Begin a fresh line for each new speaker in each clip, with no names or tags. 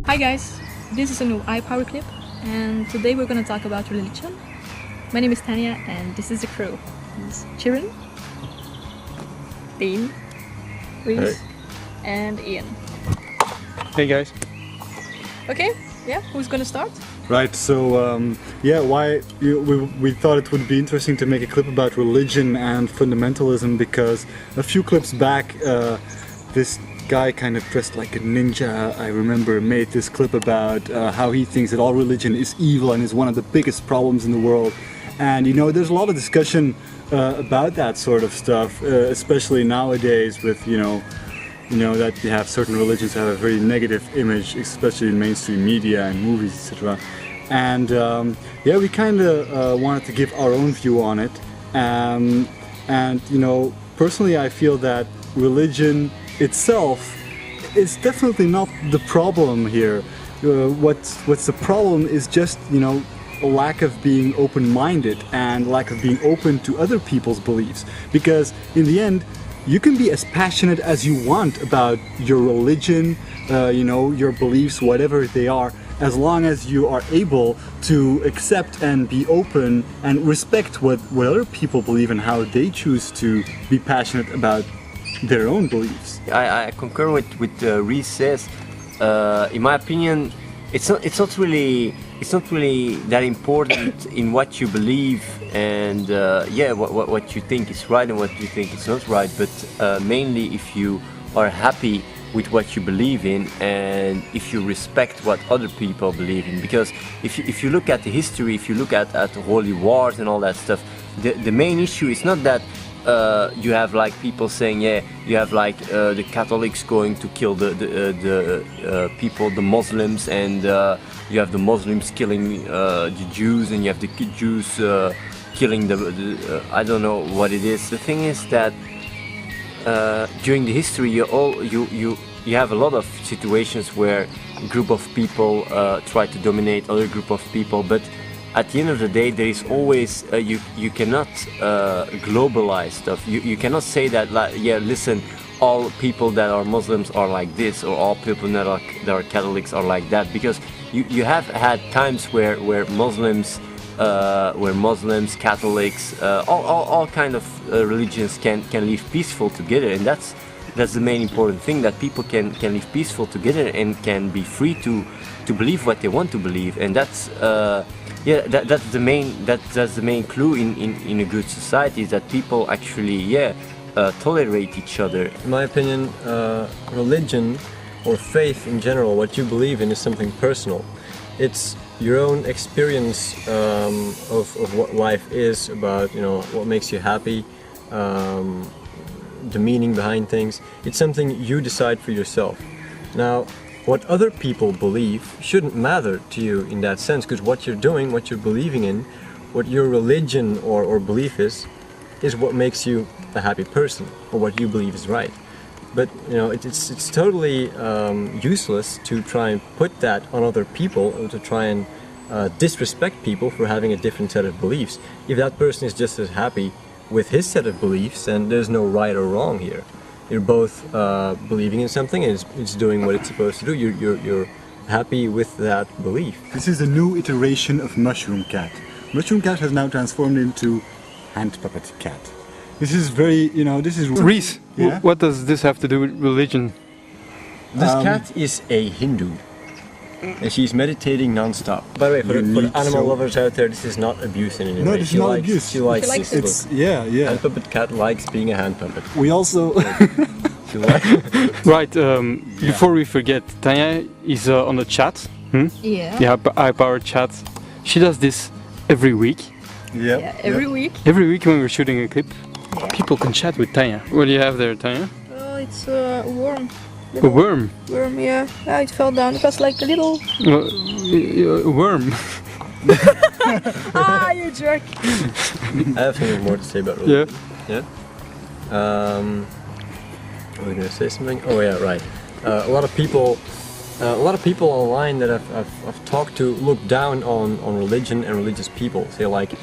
Hi guys, this is a new iPower clip and today we're gonna talk about religion. My name is Tanya and this is the crew. It's Chirin, Dean, Reese, and Ian.
Hey guys.
Okay, yeah, who's gonna start?
Right, so we thought it would be interesting to make a clip about religion and fundamentalism because a few clips back this guy kind of dressed like a ninja, I remember, made this clip about how he thinks that all religion is evil and is one of the biggest problems in the world. And you know, there's a lot of discussion about that sort of stuff, especially nowadays with, you know that you have certain religions have a very negative image, especially in mainstream media and movies, etc. And yeah, we kind of wanted to give our own view on it. And you know, personally, I feel that religion itself is definitely not the problem here. What's the problem is just, you know, a lack of being open-minded and lack of being open to other people's beliefs. Because in the end, you can be as passionate as you want about your religion, you know, your beliefs, whatever they are, as long as you are able to accept and be open and respect what other people believe and how they choose to be passionate about their own beliefs.
I concur with Reese says. In my opinion, it's not really that important in what you believe and yeah, what you think is right and what you think is not right, but mainly if you are happy with what you believe in and if you respect what other people believe in. Because if you look at the history, if you look at the holy wars and all that stuff, the main issue is not that you have like people saying, yeah, you have like the Catholics going to kill the people, the Muslims, and you have the Muslims killing the Jews, and you have the Jews killing the I don't know what it is. The thing is that during the history, you have a lot of situations where a group of people try to dominate other group of people, but at the end of the day, there is always you cannot globalize stuff. You cannot say that, like, yeah, listen, all people that are Muslims are like this, or all people that are Catholics are like that, because you have had times where Muslims, Catholics, all kind of religions can live peaceful together, and that's the main important thing, that people can live peaceful together and can be free to believe what they want to believe, and that's. Yeah, that's the main clue in a good society, is that people actually, yeah, tolerate each other.
In my opinion, religion or faith in general, what you believe in, is something personal. It's your own experience of what life is about, you know, what makes you happy, the meaning behind things. It's something you decide for yourself. Now, what other people believe shouldn't matter to you in that sense, because what you're doing, what you're believing in, what your religion or belief is what makes you a happy person, or what you believe is right. But you know, it's totally useless to try and put that on other people, or to try and disrespect people for having a different set of beliefs. If that person is just as happy with his set of beliefs, then there's no right or wrong here. You're both believing in something, and it's doing what it's supposed to do. You're happy with that belief.
This is a new iteration of Mushroom Cat. Mushroom Cat has now transformed into Hand Puppet Cat. This is very, you know, this is...
Reese,
yeah?
What does this have to do with religion?
This cat is a Hindu, and she's meditating non-stop. By the way, for the animal lovers out there, this is not abuse in any way.
No, this is not abuse.
She likes
it.
It's, yeah.
Hand puppet cat likes being a hand puppet.
We also...
She likes
Right, before we forget, Tanya is on the chat.
Yeah.
Yeah, iPower chat. She does this every week.
Yeah, every week.
Every week when we're shooting a clip, people can chat with Tanya. What do you have there, Tanya?
It's a worm.
A worm?
Worm, yeah. Yeah, it fell down. It was like a little...
A worm.
Ah, you jerk!
I have something more to say about religion. Yeah? Are we going to say something? Oh yeah, right. A lot of people online that I've talked to look down on religion and religious people. Say like,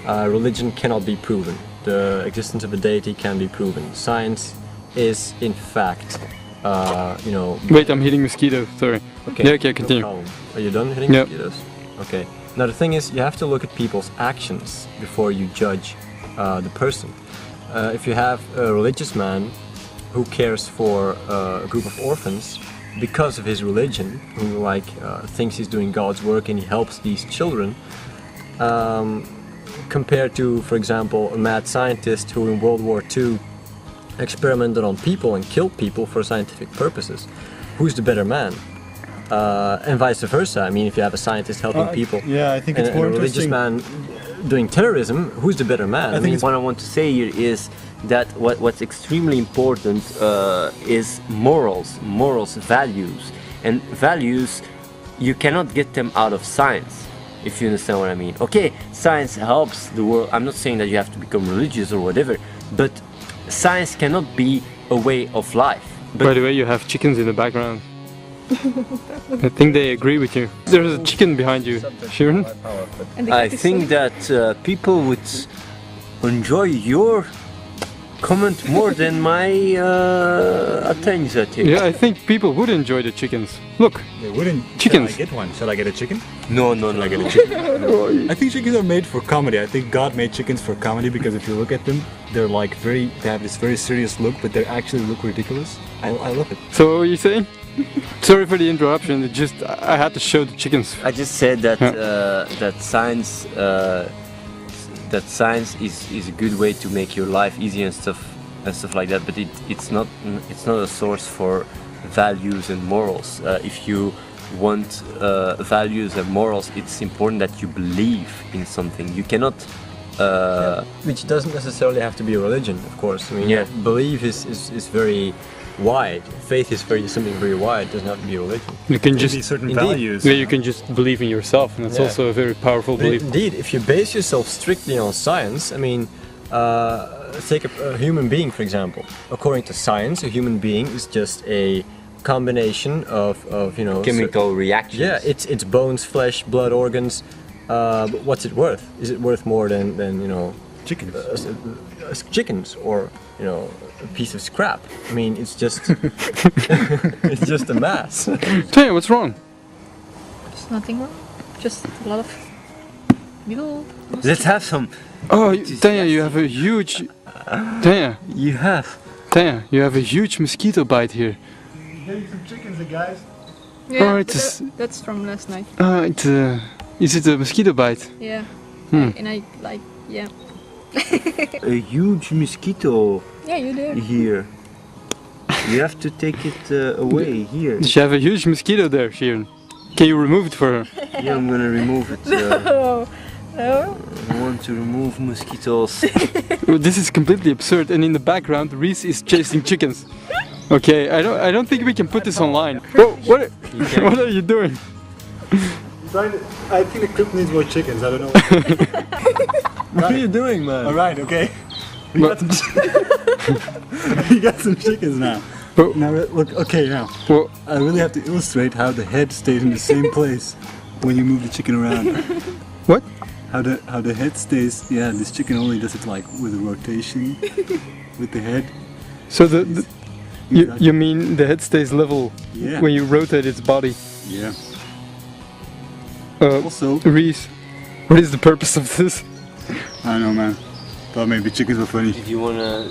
religion cannot be proven. The existence of a deity can be proven. Science is in fact
you know.
Wait, I'm hitting mosquitoes. Sorry.
Okay.
Yeah, okay, continue.
No problem. Are you done hitting
Yep.
mosquitoes? Okay. Now the thing is, you have to look at people's actions before you judge the person. If you have a religious man who cares for a group of orphans because of his religion, who thinks he's doing God's work and he helps these children, compared to, for example, a mad scientist who in World War II experimented on people and killed people for scientific purposes, who's the better man? And vice versa. I mean, if you have a scientist helping people,
Yeah, I think it's
and
more
a religious
interesting.
man doing terrorism, who's the better man?
I think it's
What I want to say here is that what's extremely important is morals, values, and values. You cannot get them out of science, if you understand what I mean. Okay, science helps the world. I'm not saying that you have to become religious or whatever, but science cannot be a way of life.
By the way, you have chickens in the background. I think they agree with you. There's a chicken behind you, Sharon.
And the
I
cat is
think
so-
that people would enjoy your comment more than my attention.
Yeah, I think people would enjoy the chickens. Look,
They wouldn't.
Chickens.
Shall I get one? Shall I get a chicken?
No, no, no.
I get a chicken. I think chickens are made for comedy. I think God made chickens for comedy because if you look at them, they're like they have this very serious look, but they actually look ridiculous. I love it.
so what were you saying? Sorry for the interruption. It just I had to show the chickens.
I just said that that science is a good way to make your life easy and stuff like that. But it's not a source for values and morals. If you want values and morals, it's important that you believe in something. You cannot.
Which doesn't necessarily have to be a religion, of course. I mean,
Yeah.
belief is very wide. Faith is something very wide. It doesn't have to be a religion.
You can
Maybe
just
certain
Indeed.
values.
yeah, you can just believe in yourself, and that's
Yeah.
also a very powerful belief.
Indeed, if you base yourself strictly on science, I mean, take a human being, for example. According to science, a human being is just a combination of you know,
Chemical reactions.
Yeah, it's bones, flesh, blood, organs. But what's it worth? Is it worth more than you know,
Chickens.
chickens or you know, a piece of scrap? I mean, it's just it's just a mass.
Tell you what's wrong.
There's nothing wrong. Just a lot of little.
Let's have some.
Oh, Tanya, you have a huge. Tanya,
You have.
you have a huge mosquito bite here.
Getting some chickens, guys.
Yeah,
Oh,
but
it's
that's from last night.
Is it a mosquito bite?
Yeah.
Hmm.
And I like, yeah.
A huge mosquito
Yeah, you did.
here. You have to take it away here.
Does she have a huge mosquito there, Sharon? Can you remove it for her?
Yeah, I'm gonna remove it.
Oh, no.
I want to remove mosquitoes.
Well, this is completely absurd, and in the background, Reese is chasing chickens. Okay, I don't think we can put this online. Whoa, what? What are you doing?
I think the clip needs more chickens. I don't know.
What are you doing, man?
All right, okay. We
But-
got some. We got some chickens now.
Oh.
Now look. Okay, now
Well,
I really have to illustrate how the head stays in the same place when you move the chicken around.
what?
How the head stays. Yeah, this chicken only does it like with a rotation with the head.
So you mean the head stays level
Yeah.
when you rotate its body?
Yeah.
Uh,
Also,
Reese, what is the purpose of this?
I don't know, man. Thought maybe chickens were funny.
If you wanna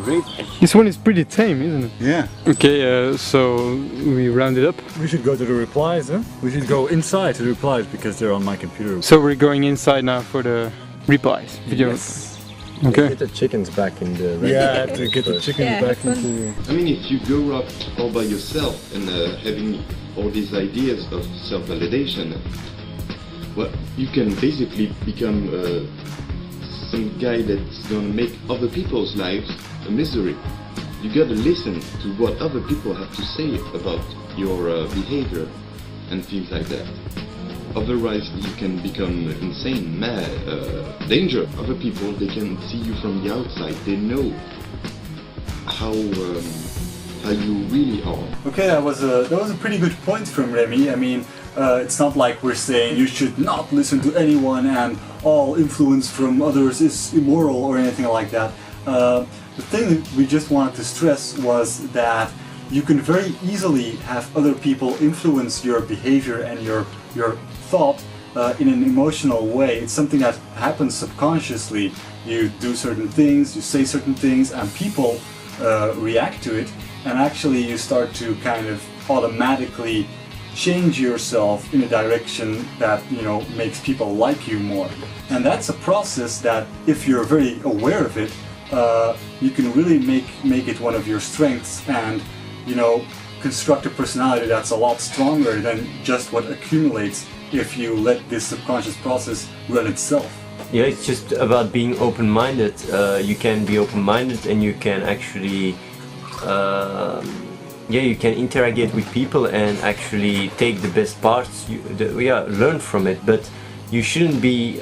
rate,
This one is pretty tame, isn't it?
Yeah.
Okay, so we round it up.
We should go to the replies, huh? We should go inside to the replies because they're on my computer.
So we're going inside now for the replies video. Okay.
Get the chickens back in the.
Yeah, I have to get the chickens
Yeah,
back
have fun.
into.
I mean, if you grow up all by yourself and having all these ideas of self-validation, well, you can basically become some guy that's gonna make other people's lives a misery. You gotta listen to what other people have to say about your behavior and things like that. Otherwise, you can become insane, mad, danger. Other people, they can see you from the outside. They know how you really are.
Okay, that was a pretty good point from Remy. I mean, it's not like we're saying you should not listen to anyone and all influence from others is immoral or anything like that. The thing that we just wanted to stress was that you can very easily have other people influence your behavior and your thought in an emotional way. It's something that happens subconsciously. You do certain things, you say certain things, and people react to it, and actually you start to kind of automatically change yourself in a direction that, you know, makes people like you more. And that's a process that, if you're very aware of it, you can really make it one of your strengths, and, you know, construct a personality that's a lot stronger than just what accumulates if you let this subconscious process run itself.
Yeah, it's just about being open-minded. You can be open-minded, and you can actually, you can interagate with people and actually take the best parts. Learn from it. But you shouldn't be,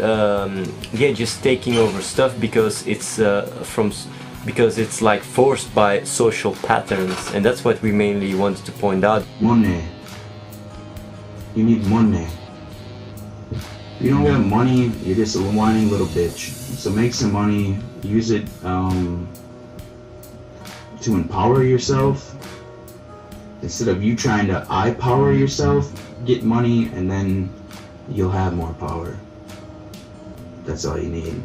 just taking over stuff because it's because it's like forced by social patterns, and that's what we mainly wanted to point out.
Money. You need money. If you don't got money, you're just a whining little bitch. So make some money, use it to empower yourself. Instead of you trying to I-power yourself, get money and then you'll have more power. That's all you need.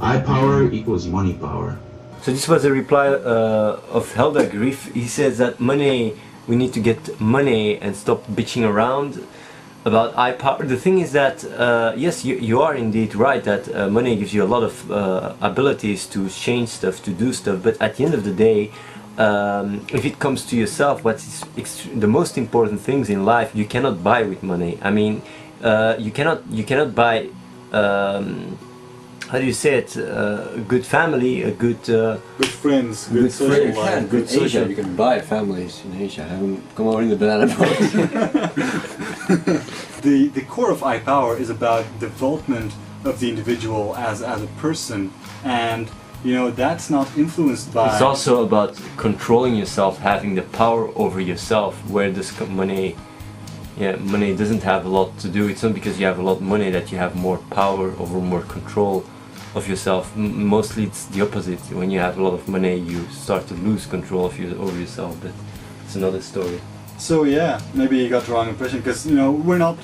I-power equals money power.
So this was a reply of Helder Griff. He says that we need to get money and stop bitching around about I-power. The thing is that, yes, you are indeed right that money gives you a lot of abilities to change stuff, to do stuff, but at the end of the day, if it comes to yourself, what is the most important things in life you cannot buy with money. I mean, you cannot buy, how do you say it, a good family, a good
friends, good social life.
Good social. You can buy families in Asia. Come over in the banana boat.
The core of I-Power is about development of the individual as a person, and you know, that's not influenced by...
It's also about controlling yourself, having the power over yourself. Where does money doesn't have a lot to do. It's not because you have a lot of money that you have more power over, more control of yourself. Mostly it's the opposite. When you have a lot of money, you start to lose control over yourself, but it's another story.
So yeah, maybe you got the wrong impression, because, you know, we're not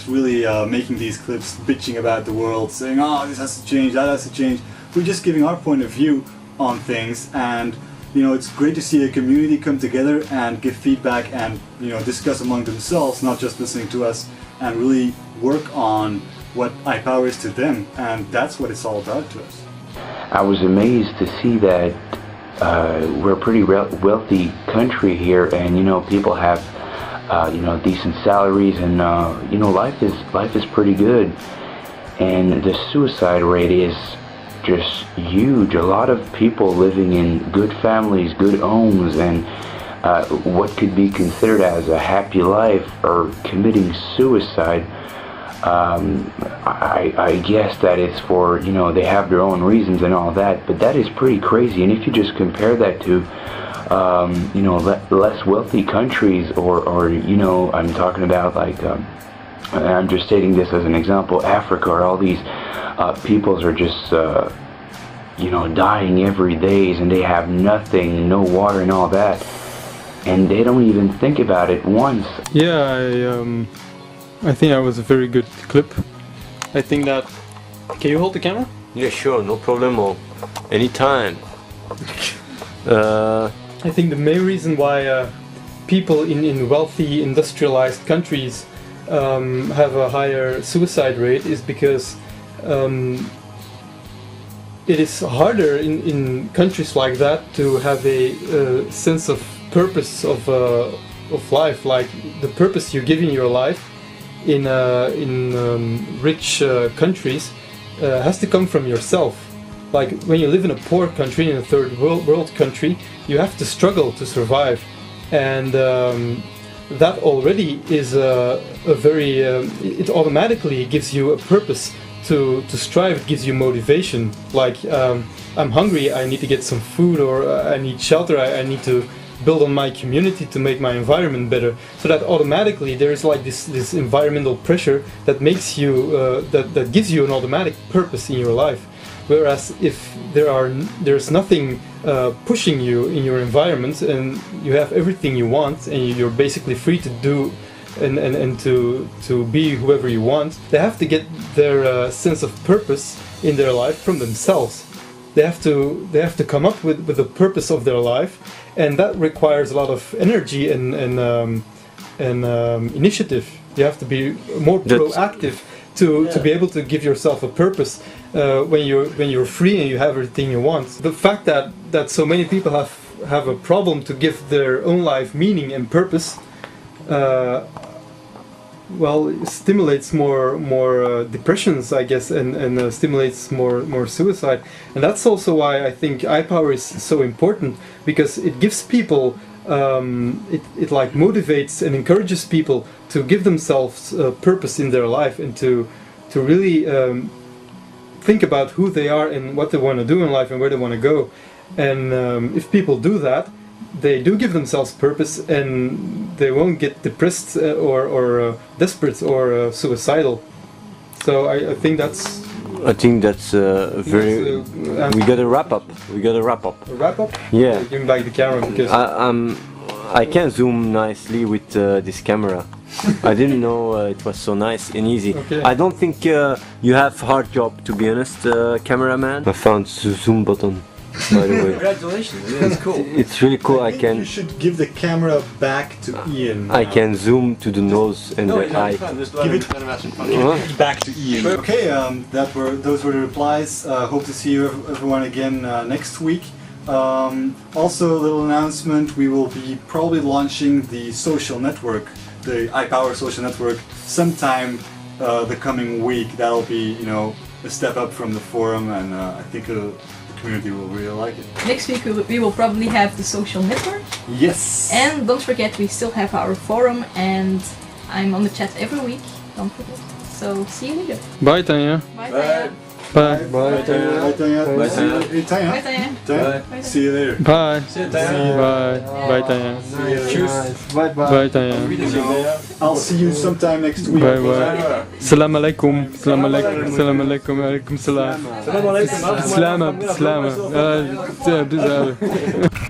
really making these clips bitching about the world, saying, oh, this has to change, that has to change. We're just giving our point of view on things, and you know, it's great to see a community come together and give feedback and, you know, discuss among themselves, not just listening to us, and really work on what I-Power is to them, and that's what it's all about to us.
I was amazed to see that we're a pretty wealthy country here, and you know, people have you know, decent salaries, and you know, life is pretty good, and the suicide rate is just huge. A lot of people living in good families, good homes, and what could be considered as a happy life are committing suicide. I guess that it's for, you know, they have their own reasons and all that, but that is pretty crazy. And if you just compare that to you know, less wealthy countries, or you know, I'm talking about like I'm just stating this as an example, Africa, or all these peoples are just you know, dying every day, and they have nothing, no water and all that, and they don't even think about it once.
Yeah, I think that was a very good clip. I think that... Can you hold the camera?
Yeah, sure, no problemo. Anytime.
I think the main reason why people in wealthy industrialized countries have a higher suicide rate is because it is harder in countries like that to have a sense of purpose of life, like the purpose you give in your life in rich countries has to come from yourself. Like when you live in a poor country, in a third world country, you have to struggle to survive, and that already is a very it automatically gives you a purpose to strive. It gives you motivation, like I'm hungry, I need to get some food, or I need shelter, I need to build on my community to make my environment better. So that automatically there is like this environmental pressure that makes you that gives you an automatic purpose in your life. Whereas if there's nothing pushing you in your environment, and you have everything you want, and you're basically free to do and to be whoever you want, they have to get their sense of purpose in their life from themselves. They have to come up with the purpose of their life, and that requires a lot of energy and initiative. You have to be more proactive to be able to give yourself a purpose when you're free and you have everything you want. The fact that so many people have a problem to give their own life meaning and purpose, it stimulates more depressions, I guess, and stimulates more suicide. And that's also why I think iPower is so important, because it gives people, it like motivates and encourages people to give themselves a purpose in their life, and to really think about who they are and what they want to do in life and where they want to go. And if people do that, they do give themselves purpose, and they won't get depressed or desperate or suicidal. So I think that's very.
We gotta wrap up.
A wrap up?
Yeah.
Give me back the camera, because
I can zoom nicely with this camera. I didn't know it was so nice and easy.
Okay.
I don't think you have hard job, to be honest, cameraman. I found the zoom button, by the way.
Congratulations, it's cool.
It's really cool. I can.
You should give the camera back to Ian.
I can zoom to the nose and the eye.
Give it back to Ian. Okay, those were the replies. Hope to see you everyone again next week. Also, a little announcement: we will be probably launching the social network, the iPower social network, sometime the coming week. That'll be, a step up from the forum, and I think the community will really like it.
Next week we will probably have the social network.
Yes!
And don't forget, we still have our forum, and I'm on the chat every week. Don't forget. So see you later.
Bye, Tanya.
Bye, Tanya.
Bye.
Bye, Tanya. Bye, Tanya.
Bye, Tanya.
Hey, Tanya.
Bye, Tanya.
Tanya. See you later.
Bye.
See you, Tanya.
Bye. Bye, Tanya.
Cheers.
Bye, Tanya.
I'll see you sometime next week.
Bye, bye. Salam alaikum. Salam alaikum. Salam alaikum. Alaikum salam.
Salam alaikum.
Salam. Salam.